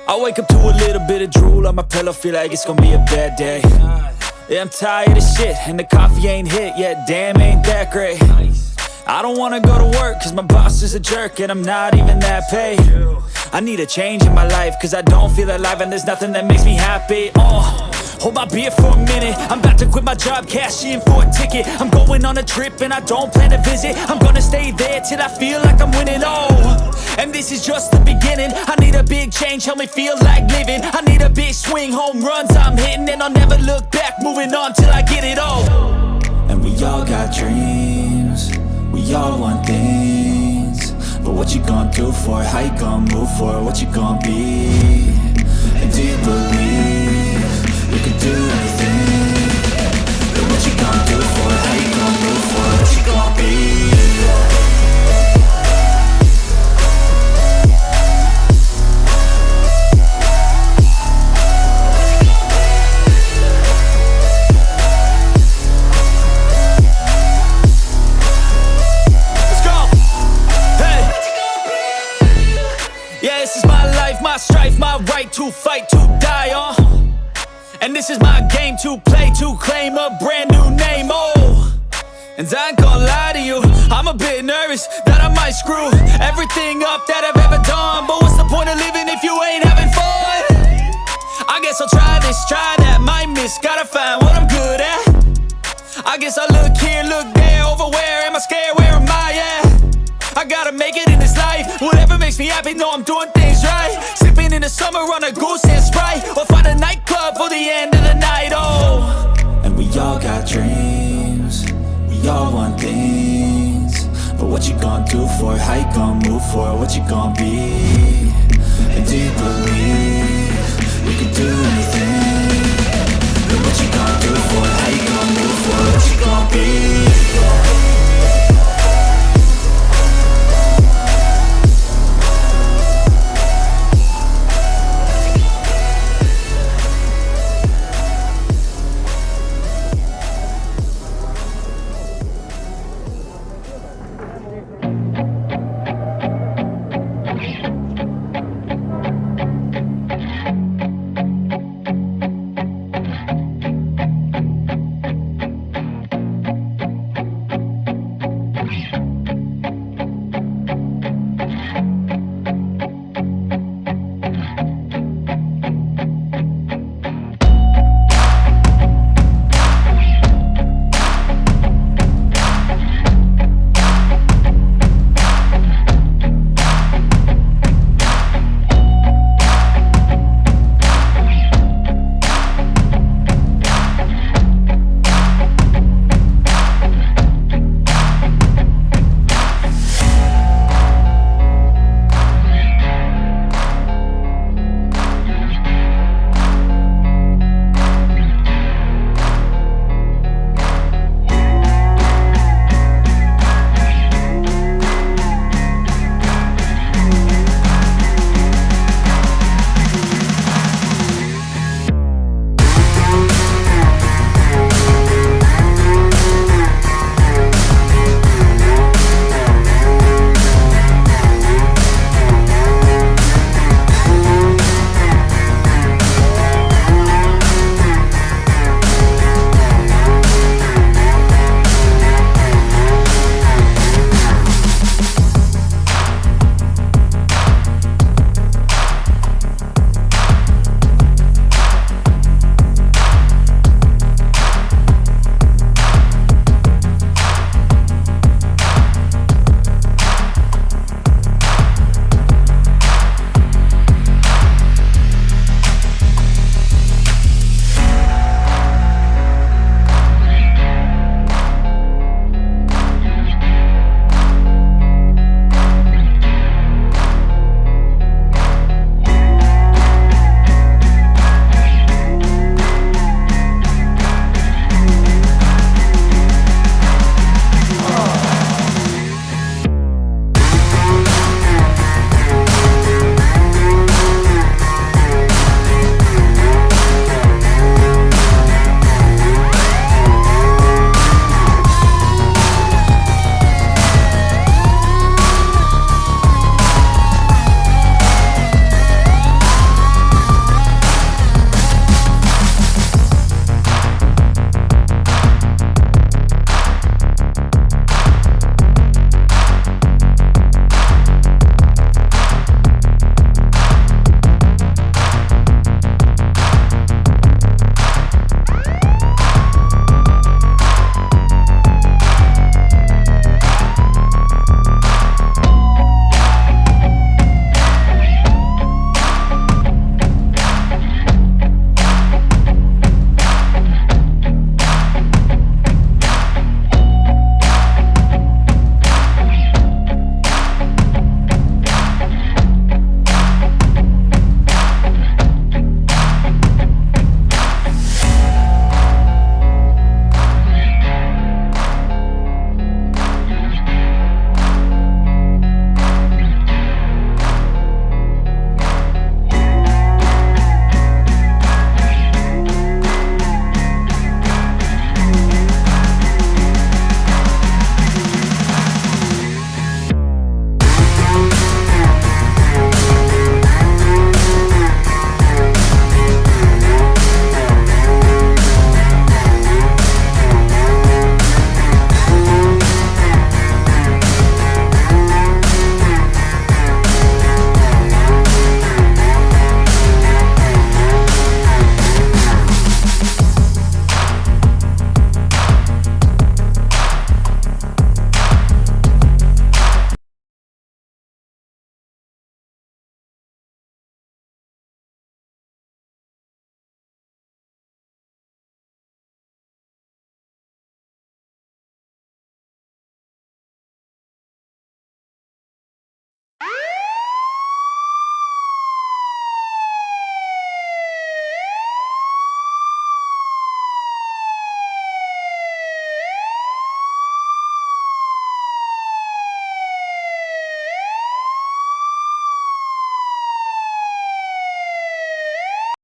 I wake up to a little bit of drool on my pillow, feel like it's gonna be a bad day. Yeah, I'm tired of shit, and the coffee ain't hit yet, damn, ain't that great. I don't wanna go to work, cause my boss is a jerk, and I'm not even that paid. I need a change in my life, cause I don't feel alive, and there's nothing that makes me happy. Hold my beer for a minute, I'm about to quit my job, cash in for a ticket. I'm going on a trip and I don't plan to visit. I'm gonna stay there till I feel like I'm winning, and this is just the beginning. I need a big change, help me feel like living. I need a big swing, home runs I'm hitting, and I'll never look back, moving on till I get it all. And we all got dreams, we all want things, but what you gonna do for it? How you gonna move for it? What you gonna be? And do you believe you can do anything? But what you gonna do for it? How you gonna move for it? What you gonna be? My strife, my right to fight, to die on. And this is my game to play, to claim a brand new name, And I ain't gonna lie to you, I'm a bit nervous that I might screw everything up that I've ever done. But what's the point of living if you ain't having fun? I guess I'll try this, try that, might miss, gotta find what I'm good at. I guess I look here, look there, over where am I scared, where am I at? I gotta make it in this life, whatever makes me happy, know I'm doing things right. Sipping in the summer on a goose and Sprite, or find a nightclub for the end of the night, And we all got dreams, we all want things, but what you gonna do for it? How you gonna move for it? What you gonna be? And do you believe you can do anything? But what you gonna do for it? How you gonna move for it? What you gonna be?